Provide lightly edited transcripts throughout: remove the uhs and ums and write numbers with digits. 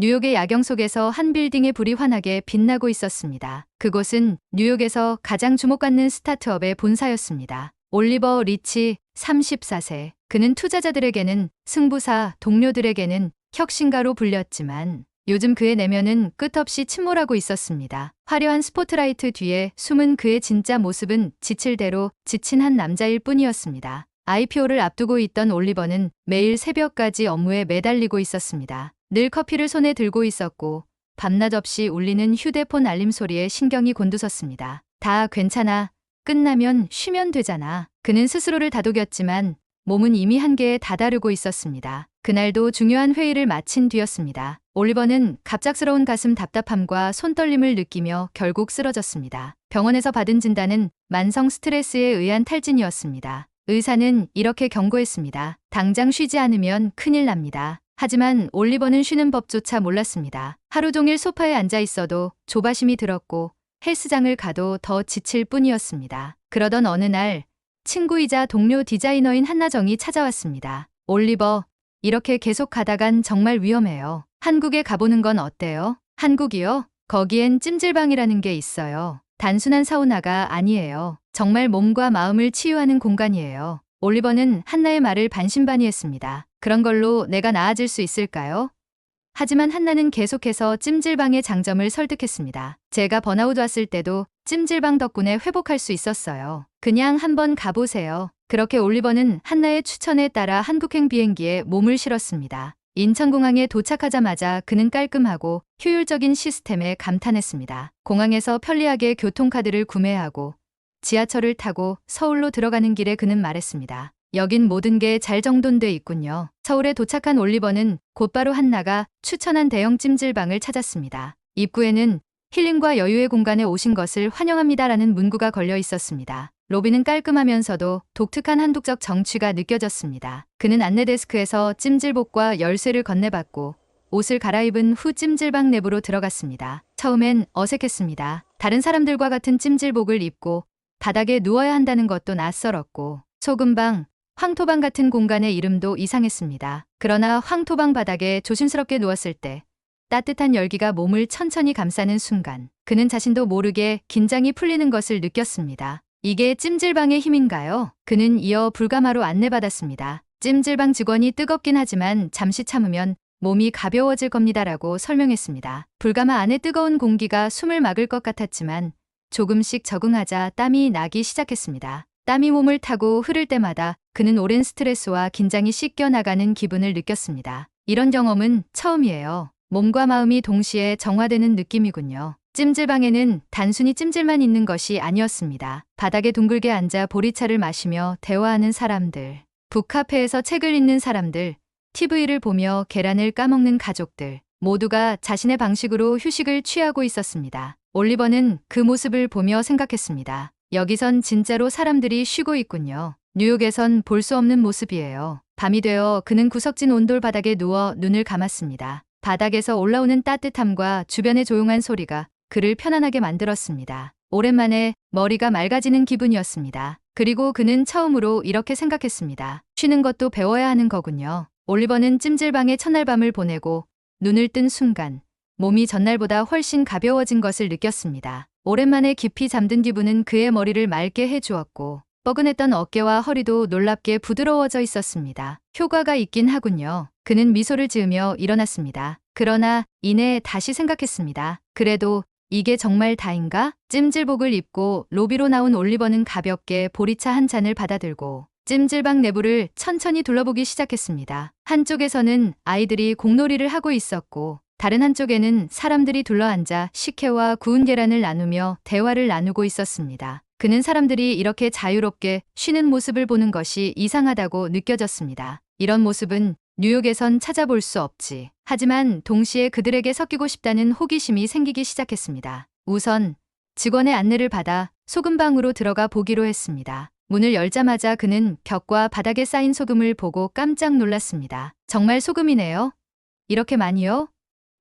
뉴욕의 야경 속에서 한 빌딩의 불이 환하게 빛나고 있었습니다. 그곳은 뉴욕에서 가장 주목받는 스타트업의 본사였습니다. 올리버 리치 34세. 그는 투자자들에게는 승부사, 동료들에게는 혁신가로 불렸지만 요즘 그의 내면은 끝없이 침몰하고 있었습니다. 화려한 스포트라이트 뒤에 숨은 그의 진짜 모습은 지칠 대로 지친 한 남자일 뿐이었습니다. IPO를 앞두고 있던 올리버는 매일 새벽까지 업무에 매달리고 있었습니다. 늘 커피를 손에 들고 있었고 밤낮 없이 울리는 휴대폰 알림 소리에 신경이 곤두섰습니다. 다 괜찮아. 끝나면 쉬면 되잖아. 그는 스스로를 다독였지만 몸은 이미 한계에 다다르고 있었습니다. 그날도 중요한 회의를 마친 뒤였습니다. 올리버는 갑작스러운 가슴 답답함과 손떨림을 느끼며 결국 쓰러졌습니다. 병원에서 받은 진단은 만성 스트레스에 의한 탈진이었습니다. 의사는 이렇게 경고했습니다. 당장 쉬지 않으면 큰일 납니다. 하지만 올리버는 쉬는 법조차 몰랐습니다. 하루 종일 소파에 앉아 있어도 조바심이 들었고 헬스장을 가도 더 지칠 뿐이었습니다. 그러던 어느 날 친구이자 동료 디자이너인 한나정이 찾아왔습니다. 올리버, 이렇게 계속 가다간 정말 위험해요. 한국에 가보는 건 어때요? 한국이요? 거기엔 찜질방이라는 게 있어요. 단순한 사우나가 아니에요. 정말 몸과 마음을 치유하는 공간이에요. 올리버는 한나의 말을 반신반의했습니다. 그런 걸로 내가 나아질 수 있을까요? 하지만 한나는 계속해서 찜질방의 장점을 설득했습니다. 제가 번아웃 왔을 때도 찜질방 덕분에 회복할 수 있었어요. 그냥 한번 가보세요. 그렇게 올리버는 한나의 추천에 따라 한국행 비행기에 몸을 실었습니다. 인천공항에 도착하자마자 그는 깔끔하고 효율적인 시스템에 감탄했습니다. 공항에서 편리하게 교통카드를 구매하고 지하철을 타고 서울로 들어가는 길에 그는 말했습니다. 여긴 모든 게 잘 정돈돼 있군요. 서울에 도착한 올리버는 곧바로 한나가 추천한 대형 찜질방을 찾았습니다. 입구에는 힐링과 여유의 공간에 오신 것을 환영합니다라는 문구가 걸려 있었습니다. 로비는 깔끔하면서도 독특한 한국적 정취가 느껴졌습니다. 그는 안내 데스크에서 찜질복과 열쇠를 건네받고 옷을 갈아입은 후 찜질방 내부로 들어갔습니다. 처음엔 어색했습니다. 다른 사람들과 같은 찜질복을 입고 바닥에 누워야 한다는 것도 낯설었고 소금방, 황토방 같은 공간의 이름도 이상했습니다. 그러나 황토방 바닥에 조심스럽게 누웠을 때 따뜻한 열기가 몸을 천천히 감싸는 순간 그는 자신도 모르게 긴장이 풀리는 것을 느꼈습니다. 이게 찜질방의 힘인가요? 그는 이어 불가마로 안내받았습니다. 찜질방 직원이 뜨겁긴 하지만 잠시 참으면 몸이 가벼워질 겁니다라고 설명했습니다. 불가마 안에 뜨거운 공기가 숨을 막을 것 같았지만 조금씩 적응하자 땀이 나기 시작했습니다. 땀이 몸을 타고 흐를 때마다 그는 오랜 스트레스와 긴장이 씻겨나가는 기분을 느꼈습니다. 이런 경험은 처음이에요. 몸과 마음이 동시에 정화되는 느낌이군요. 찜질방에는 단순히 찜질만 있는 것이 아니었습니다. 바닥에 둥글게 앉아 보리차를 마시며 대화하는 사람들, 북카페에서 책을 읽는 사람들, TV를 보며 계란을 까먹는 가족들, 모두가 자신의 방식으로 휴식을 취하고 있었습니다. 올리버는 그 모습을 보며 생각했습니다. 여기선 진짜로 사람들이 쉬고 있군요. 뉴욕에선 볼 수 없는 모습이에요. 밤이 되어 그는 구석진 온돌 바닥에 누워 눈을 감았습니다. 바닥에서 올라오는 따뜻함과 주변의 조용한 소리가 그를 편안하게 만들었습니다. 오랜만에 머리가 맑아지는 기분이었습니다. 그리고 그는 처음으로 이렇게 생각했습니다. 쉬는 것도 배워야 하는 거군요. 올리버는 찜질방에 첫날 밤을 보내고 눈을 뜬 순간 몸이 전날보다 훨씬 가벼워진 것을 느꼈습니다. 오랜만에 깊이 잠든 기분은 그의 머리를 맑게 해주었고 뻐근했던 어깨와 허리도 놀랍게 부드러워져 있었습니다. 효과가 있긴 하군요. 그는 미소를 지으며 일어났습니다. 그러나 이내 다시 생각했습니다. 그래도 이게 정말 다인가? 찜질복을 입고 로비로 나온 올리버는 가볍게 보리차 한 잔을 받아들고 찜질방 내부를 천천히 둘러보기 시작했습니다. 한쪽에서는 아이들이 공놀이를 하고 있었고 다른 한쪽에는 사람들이 둘러앉아 식혜와 구운 계란을 나누며 대화를 나누고 있었습니다. 그는 사람들이 이렇게 자유롭게 쉬는 모습을 보는 것이 이상하다고 느껴졌습니다. 이런 모습은 뉴욕에선 찾아볼 수 없지. 하지만 동시에 그들에게 섞이고 싶다는 호기심이 생기기 시작했습니다. 우선 직원의 안내를 받아 소금방으로 들어가 보기로 했습니다. 문을 열자마자 그는 벽과 바닥에 쌓인 소금을 보고 깜짝 놀랐습니다. 정말 소금이네요. 이렇게 많이요?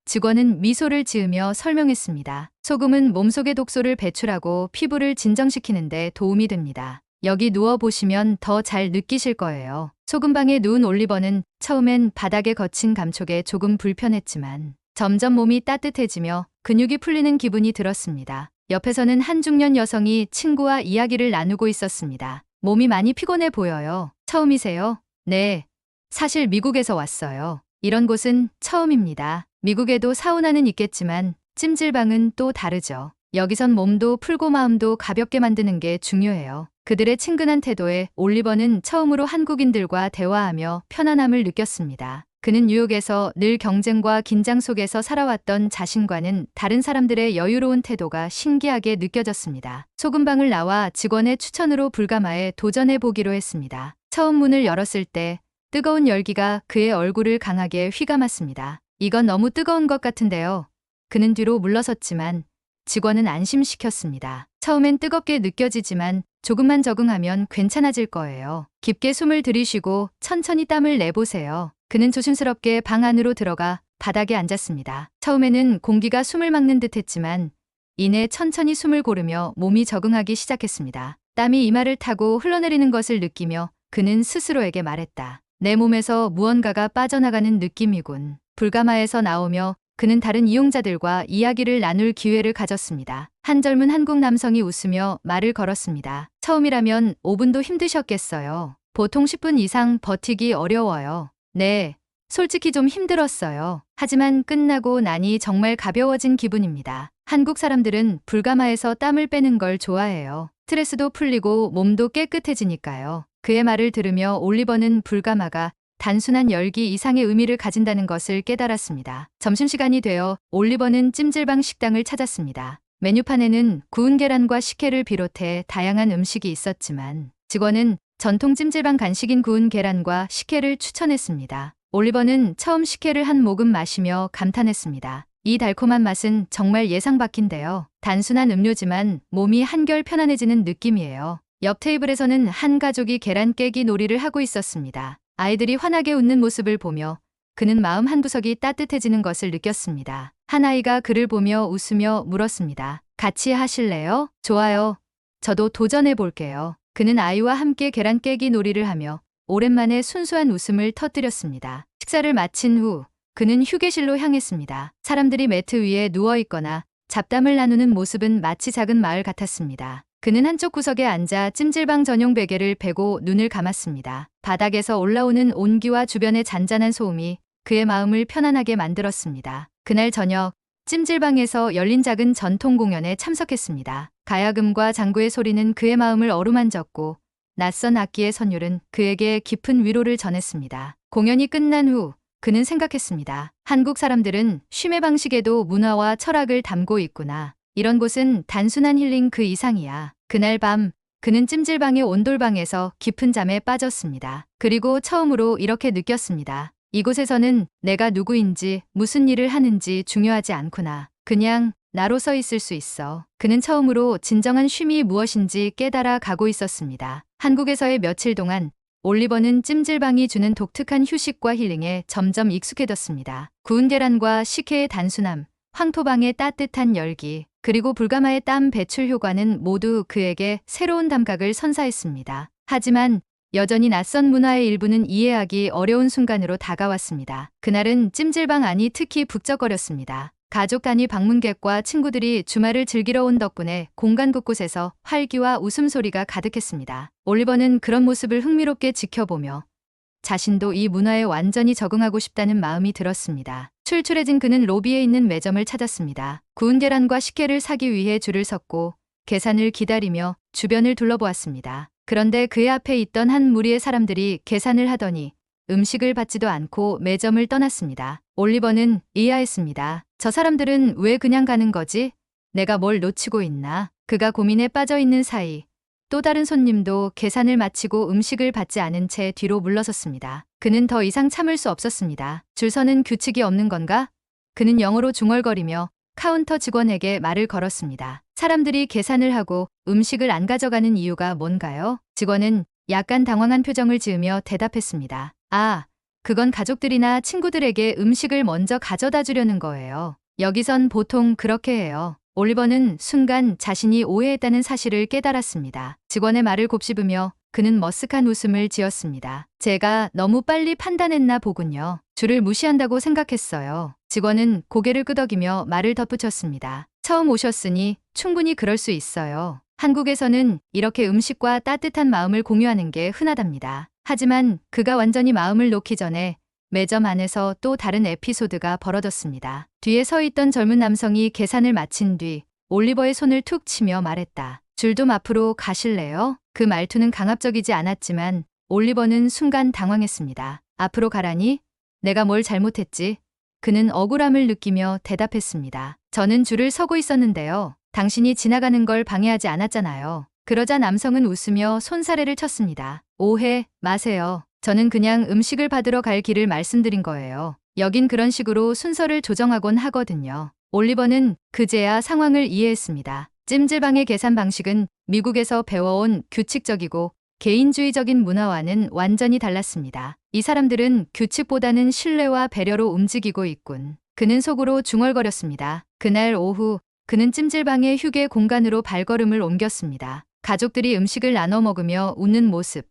직원은 미소를 지으며 설명했습니다. 소금은 몸속의 독소를 배출하고 피부를 진정시키는데 도움이 됩니다. 여기 누워보시면 더 잘 느끼실 거예요. 소금방에 누운 올리버는 처음엔 바닥의 거친 감촉에 조금 불편했지만 점점 몸이 따뜻해지며 근육이 풀리는 기분이 들었습니다. 옆에서는 한 중년 여성이 친구와 이야기를 나누고 있었습니다. 몸이 많이 피곤해 보여요. 처음이세요? 네. 사실 미국에서 왔어요. 이런 곳은 처음입니다. 미국에도 사우나는 있겠지만 찜질방은 또 다르죠. 여기선 몸도 풀고 마음도 가볍게 만드는 게 중요해요. 그들의 친근한 태도에 올리버는 처음으로 한국인들과 대화하며 편안함을 느꼈습니다. 그는 뉴욕에서 늘 경쟁과 긴장 속에서 살아왔던 자신과는 다른 사람들의 여유로운 태도가 신기하게 느껴졌습니다. 소금방을 나와 직원의 추천으로 불가마에 도전해 보기로 했습니다. 처음 문을 열었을 때 뜨거운 열기가 그의 얼굴을 강하게 휘감았습니다. 이건 너무 뜨거운 것 같은데요. 그는 뒤로 물러섰지만 직원은 안심시켰습니다. 처음엔 뜨겁게 느껴지지만 조금만 적응하면 괜찮아질 거예요. 깊게 숨을 들이쉬고 천천히 땀을 내보세요. 그는 조심스럽게 방 안으로 들어가 바닥에 앉았습니다. 처음에는 공기가 숨을 막는 듯 했지만 이내 천천히 숨을 고르며 몸이 적응하기 시작했습니다. 땀이 이마를 타고 흘러내리는 것을 느끼며 그는 스스로에게 말했다. 내 몸에서 무언가가 빠져나가는 느낌이군. 불가마에서 나오며 그는 다른 이용자들과 이야기를 나눌 기회를 가졌습니다. 한 젊은 한국 남성이 웃으며 말을 걸었습니다. 처음이라면 5분도 힘드셨겠어요. 보통 10분 이상 버티기 어려워요. 네, 솔직히 좀 힘들었어요. 하지만 끝나고 나니 정말 가벼워진 기분입니다. 한국 사람들은 불가마에서 땀을 빼는 걸 좋아해요. 스트레스도 풀리고 몸도 깨끗해지니까요. 그의 말을 들으며 올리버는 불가마가 단순한 열기 이상의 의미를 가진다는 것을 깨달았습니다. 점심시간이 되어 올리버는 찜질방 식당을 찾았습니다. 메뉴판에는 구운 계란과 식혜를 비롯해 다양한 음식이 있었지만 직원은 전통 찜질방 간식인 구운 계란과 식혜를 추천했습니다. 올리버는 처음 식혜를 한 모금 마시며 감탄했습니다. 이 달콤한 맛은 정말 예상 밖인데요. 단순한 음료지만 몸이 한결 편안해지는 느낌이에요. 옆 테이블에서는 한 가족이 계란 깨기 놀이를 하고 있었습니다. 아이들이 환하게 웃는 모습을 보며 그는 마음 한구석이 따뜻해지는 것을 느꼈습니다. 한 아이가 그를 보며 웃으며 물었습니다. 같이 하실래요? 좋아요. 저도 도전해 볼게요. 그는 아이와 함께 계란 깨기 놀이를 하며 오랜만에 순수한 웃음을 터뜨렸습니다. 식사를 마친 후 그는 휴게실로 향했습니다. 사람들이 매트 위에 누워 있거나 잡담을 나누는 모습은 마치 작은 마을 같았습니다. 그는 한쪽 구석에 앉아 찜질방 전용 베개를 베고 눈을 감았습니다. 바닥에서 올라오는 온기와 주변의 잔잔한 소음이 그의 마음을 편안하게 만들었습니다. 그날 저녁 찜질방에서 열린 작은 전통 공연에 참석했습니다. 가야금과 장구의 소리는 그의 마음을 어루만졌고 낯선 악기의 선율은 그에게 깊은 위로를 전했습니다. 공연이 끝난 후 그는 생각했습니다. 한국 사람들은 쉼의 방식에도 문화와 철학을 담고 있구나. 이런 곳은 단순한 힐링 그 이상이야. 그날 밤 그는 찜질방의 온돌방에서 깊은 잠에 빠졌습니다. 그리고 처음으로 이렇게 느꼈습니다. 이곳에서는 내가 누구인지 무슨 일을 하는지 중요하지 않구나. 그냥 나로서 있을 수 있어. 그는 처음으로 진정한 쉼이 무엇인지 깨달아 가고 있었습니다. 한국에서의 며칠 동안 올리버는 찜질방이 주는 독특한 휴식과 힐링에 점점 익숙해졌습니다. 구운 계란과 식혜의 단순함, 황토방의 따뜻한 열기, 그리고 불가마의 땀 배출 효과는 모두 그에게 새로운 감각을 선사했습니다. 하지만 여전히 낯선 문화의 일부는 이해하기 어려운 순간으로 다가왔습니다. 그날은 찜질방 안이 특히 북적거렸습니다. 가족 단위 방문객과 친구들이 주말을 즐기러 온 덕분에 공간 곳곳에서 활기와 웃음소리가 가득했습니다. 올리버는 그런 모습을 흥미롭게 지켜보며 자신도 이 문화에 완전히 적응하고 싶다는 마음이 들었습니다. 출출해진 그는 로비에 있는 매점을 찾았습니다. 구운 계란과 식혜를 사기 위해 줄을 섰고 계산을 기다리며 주변을 둘러보았습니다. 그런데 그의 앞에 있던 한 무리의 사람들이 계산을 하더니 음식을 받지도 않고 매점을 떠났습니다. 올리버는 의아했습니다. 저 사람들은 왜 그냥 가는 거지? 내가 뭘 놓치고 있나? 그가 고민에 빠져 있는 사이 또 다른 손님도 계산을 마치고 음식을 받지 않은 채 뒤로 물러섰습니다. 그는 더 이상 참을 수 없었습니다. 줄 서는 규칙이 없는 건가? 그는 영어로 중얼거리며 카운터 직원에게 말을 걸었습니다. 사람들이 계산을 하고 음식을 안 가져가는 이유가 뭔가요? 직원은 약간 당황한 표정을 지으며 대답했습니다. 아, 그건 가족들이나 친구들에게 음식을 먼저 가져다 주려는 거예요. 여기선 보통 그렇게 해요. 올리버는 순간 자신이 오해했다는 사실을 깨달았습니다. 직원의 말을 곱씹으며 그는 머쓱한 웃음을 지었습니다. 제가 너무 빨리 판단했나 보군요. 줄을 무시한다고 생각했어요. 직원은 고개를 끄덕이며 말을 덧붙였습니다. 처음 오셨으니 충분히 그럴 수 있어요. 한국에서는 이렇게 음식과 따뜻한 마음을 공유하는 게 흔하답니다. 하지만 그가 완전히 마음을 놓기 전에 매점 안에서 또 다른 에피소드가 벌어졌습니다. 뒤에 서 있던 젊은 남성이 계산을 마친 뒤 올리버의 손을 툭 치며 말했다. 줄 좀 앞으로 가실래요? 그 말투는 강압적이지 않았지만 올리버는 순간 당황했습니다. 앞으로 가라니? 내가 뭘 잘못했지? 그는 억울함을 느끼며 대답했습니다. 저는 줄을 서고 있었는데요. 당신이 지나가는 걸 방해하지 않았잖아요. 그러자 남성은 웃으며 손사래를 쳤습니다. 오해 마세요. 저는 그냥 음식을 받으러 갈 길을 말씀드린 거예요. 여긴 그런 식으로 순서를 조정하곤 하거든요. 올리버는 그제야 상황을 이해했습니다. 찜질방의 계산 방식은 미국에서 배워온 규칙적이고 개인주의적인 문화와는 완전히 달랐습니다. 이 사람들은 규칙보다는 신뢰와 배려로 움직이고 있군. 그는 속으로 중얼거렸습니다. 그날 오후 그는 찜질방의 휴게 공간으로 발걸음을 옮겼습니다. 가족들이 음식을 나눠 먹으며 웃는 모습,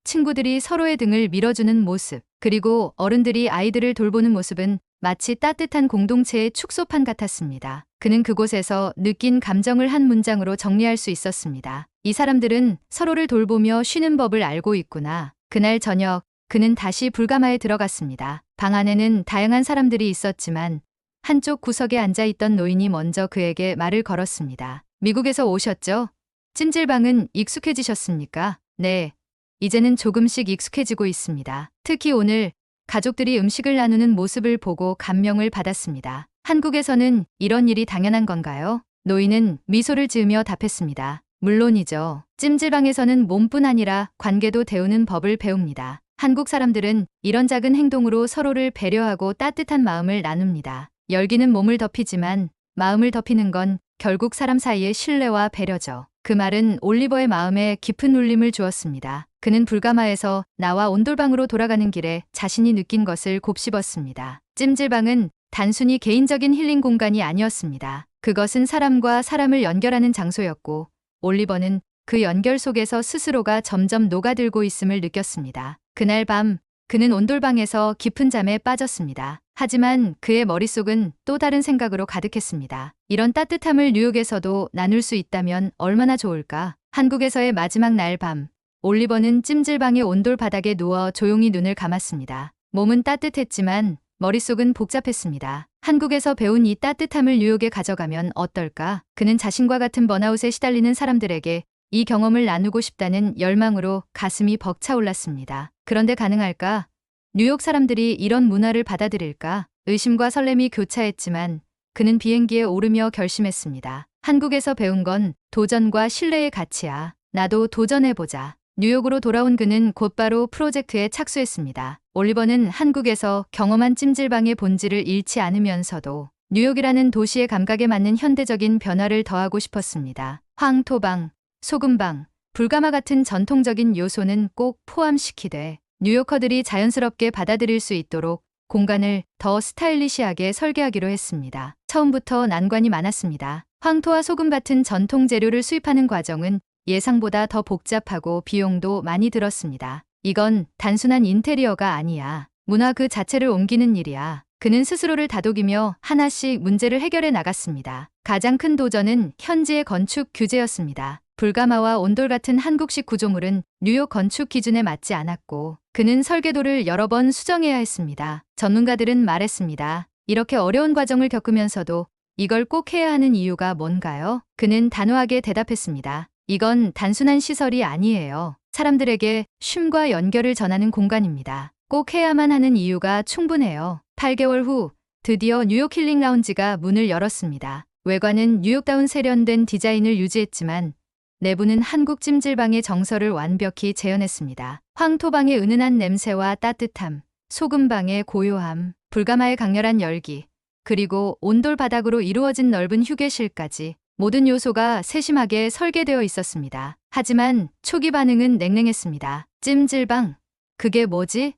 친구들이 서로의 등을 밀어주는 모습, 그리고 어른들이 아이들을 돌보는 모습은 마치 따뜻한 공동체의 축소판 같았습니다. 그는 그곳에서 느낀 감정을 한 문장으로 정리할 수 있었습니다. 이 사람들은 서로를 돌보며 쉬는 법을 알고 있구나. 그날 저녁 그는 다시 불가마에 들어갔습니다. 방 안에는 다양한 사람들이 있었지만 한쪽 구석에 앉아있던 노인이 먼저 그에게 말을 걸었습니다. 미국에서 오셨죠? 찜질방은 익숙해지셨습니까? 네. 이제는 조금씩 익숙해지고 있습니다. 특히 오늘 가족들이 음식을 나누는 모습을 보고 감명을 받았습니다. 한국에서는 이런 일이 당연한 건가요? 노인은 미소를 지으며 답했습니다. 물론이죠. 찜질방에서는 몸뿐 아니라 관계도 데우는 법을 배웁니다. 한국 사람들은 이런 작은 행동으로 서로를 배려하고 따뜻한 마음을 나눕니다. 열기는 몸을 덮이지만 마음을 덮이는 건 결국 사람 사이의 신뢰와 배려죠. 그 말은 올리버의 마음에 깊은 울림을 주었습니다. 그는 불가마에서 나와 온돌방으로 돌아가는 길에 자신이 느낀 것을 곱씹었습니다. 찜질방은 단순히 개인적인 힐링 공간이 아니었습니다. 그것은 사람과 사람을 연결하는 장소였고 올리버는 그 연결 속에서 스스로가 점점 녹아들고 있음을 느꼈습니다. 그날 밤 그는 온돌방에서 깊은 잠에 빠졌습니다. 하지만 그의 머릿속은 또 다른 생각으로 가득했습니다. 이런 따뜻함을 뉴욕에서도 나눌 수 있다면 얼마나 좋을까? 한국에서의 마지막 날 밤, 올리버는 찜질방의 온돌 바닥에 누워 조용히 눈을 감았습니다. 몸은 따뜻했지만 머릿속은 복잡했습니다. 한국에서 배운 이 따뜻함을 뉴욕에 가져가면 어떨까? 그는 자신과 같은 번아웃에 시달리는 사람들에게 이 경험을 나누고 싶다는 열망으로 가슴이 벅차올랐습니다. 그런데 가능할까? 뉴욕 사람들이 이런 문화를 받아들일까? 의심과 설렘이 교차했지만 그는 비행기에 오르며 결심했습니다. 한국에서 배운 건 도전과 신뢰의 가치야. 나도 도전해보자. 뉴욕으로 돌아온 그는 곧바로 프로젝트에 착수했습니다. 올리버는 한국에서 경험한 찜질방의 본질을 잃지 않으면서도 뉴욕이라는 도시의 감각에 맞는 현대적인 변화를 더하고 싶었습니다. 황토방, 소금방, 불가마 같은 전통적인 요소는 꼭 포함시키되 뉴요커들이 자연스럽게 받아들일 수 있도록 공간을 더 스타일리시하게 설계하기로 했습니다. 처음부터 난관이 많았습니다. 황토와 소금 같은 전통 재료를 수입하는 과정은 예상보다 더 복잡하고 비용도 많이 들었습니다. 이건 단순한 인테리어가 아니야. 문화 그 자체를 옮기는 일이야. 그는 스스로를 다독이며 하나씩 문제를 해결해 나갔습니다. 가장 큰 도전은 현지의 건축 규제였습니다. 불가마와 온돌 같은 한국식 구조물은 뉴욕 건축 기준에 맞지 않았고 그는 설계도를 여러 번 수정해야 했습니다. 전문가들은 말했습니다. 이렇게 어려운 과정을 겪으면서도 이걸 꼭 해야 하는 이유가 뭔가요? 그는 단호하게 대답했습니다. 이건 단순한 시설이 아니에요. 사람들에게 쉼과 연결을 전하는 공간입니다. 꼭 해야만 하는 이유가 충분해요. 8개월 후 드디어 뉴욕 힐링 라운지가 문을 열었습니다. 외관은 뉴욕다운 세련된 디자인을 유지했지만 내부는 한국 찜질방의 정서를 완벽히 재현했습니다. 황토방의 은은한 냄새와 따뜻함, 소금방의 고요함, 불가마의 강렬한 열기, 그리고 온돌 바닥으로 이루어진 넓은 휴게실까지 모든 요소가 세심하게 설계되어 있었습니다. 하지만 초기 반응은 냉랭했습니다. 찜질방? 그게 뭐지?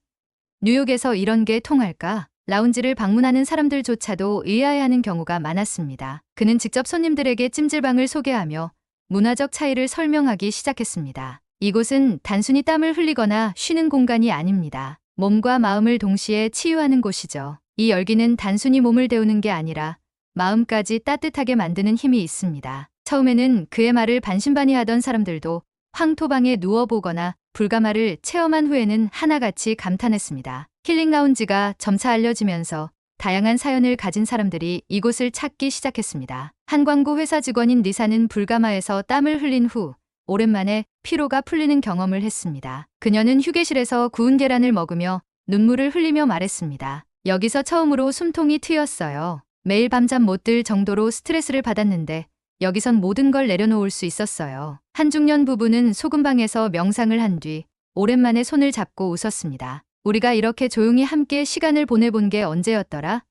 뉴욕에서 이런 게 통할까? 라운지를 방문하는 사람들조차도 의아해하는 경우가 많았습니다. 그는 직접 손님들에게 찜질방을 소개하며 문화적 차이를 설명하기 시작했습니다. 이곳은 단순히 땀을 흘리거나 쉬는 공간이 아닙니다. 몸과 마음을 동시에 치유하는 곳이죠. 이 열기는 단순히 몸을 데우는 게 아니라 마음까지 따뜻하게 만드는 힘이 있습니다. 처음에는 그의 말을 반신반의하던 사람들도 황토방에 누워보거나 불가마를 체험한 후에는 하나같이 감탄했습니다. 힐링 라운지가 점차 알려지면서 다양한 사연을 가진 사람들이 이곳을 찾기 시작했습니다. 한 광고 회사 직원인 리사는 불가마에서 땀을 흘린 후 오랜만에 피로가 풀리는 경험을 했습니다. 그녀는 휴게실에서 구운 계란을 먹으며 눈물을 흘리며 말했습니다. 여기서 처음으로 숨통이 트였어요. 매일 밤잠 못 들 정도로 스트레스를 받았는데 여기선 모든 걸 내려놓을 수 있었어요. 한 중년 부부는 소금방에서 명상을 한 뒤 오랜만에 손을 잡고 웃었습니다. 우리가 이렇게 조용히 함께 시간을 보내본 게 언제였더라?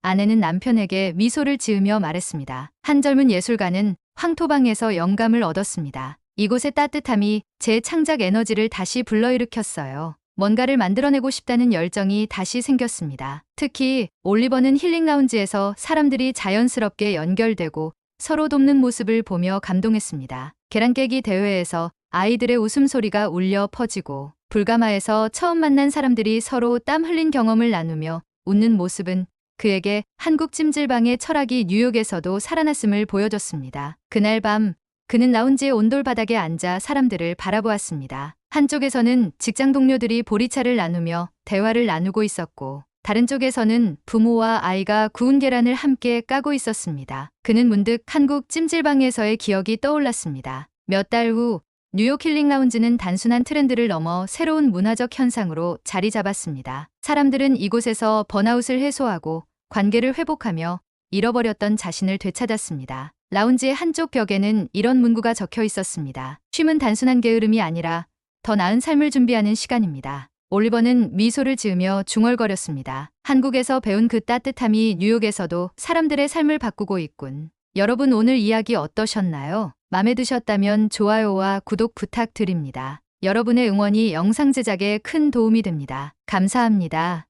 아내는 남편에게 미소를 지으며 말했습니다. 한 젊은 예술가는 황토방에서 영감을 얻었습니다. 이곳의 따뜻함이 제 창작 에너지를 다시 불러일으켰어요. 뭔가를 만들어내고 싶다는 열정이 다시 생겼습니다. 특히 올리버는 힐링 라운지에서 사람들이 자연스럽게 연결되고 서로 돕는 모습을 보며 감동했습니다. 계란 깨기 대회에서 아이들의 웃음소리가 울려 퍼지고 불가마에서 처음 만난 사람들이 서로 땀 흘린 경험을 나누며 웃는 모습은 그에게 한국 찜질방의 철학이 뉴욕에서도 살아났음을 보여줬습니다. 그날 밤 그는 라운지의 온돌 바닥에 앉아 사람들을 바라보았습니다. 한쪽에서는 직장 동료들이 보리차를 나누며 대화를 나누고 있었고 다른 쪽에서는 부모와 아이가 구운 계란을 함께 까고 있었습니다. 그는 문득 한국 찜질방에서의 기억이 떠올랐습니다. 몇 달 후 뉴욕 힐링 라운지는 단순한 트렌드를 넘어 새로운 문화적 현상으로 자리 잡았습니다. 사람들은 이곳에서 번아웃을 해소하고 관계를 회복하며 잃어버렸던 자신을 되찾았습니다. 라운지의 한쪽 벽에는 이런 문구가 적혀 있었습니다. 쉼은 단순한 게으름이 아니라 더 나은 삶을 준비하는 시간입니다. 올리버는 미소를 지으며 중얼거렸습니다. 한국에서 배운 그 따뜻함이 뉴욕에서도 사람들의 삶을 바꾸고 있군. 여러분 오늘 이야기 어떠셨나요? 마음에 드셨다면 좋아요와 구독 부탁드립니다. 여러분의 응원이 영상 제작에 큰 도움이 됩니다. 감사합니다.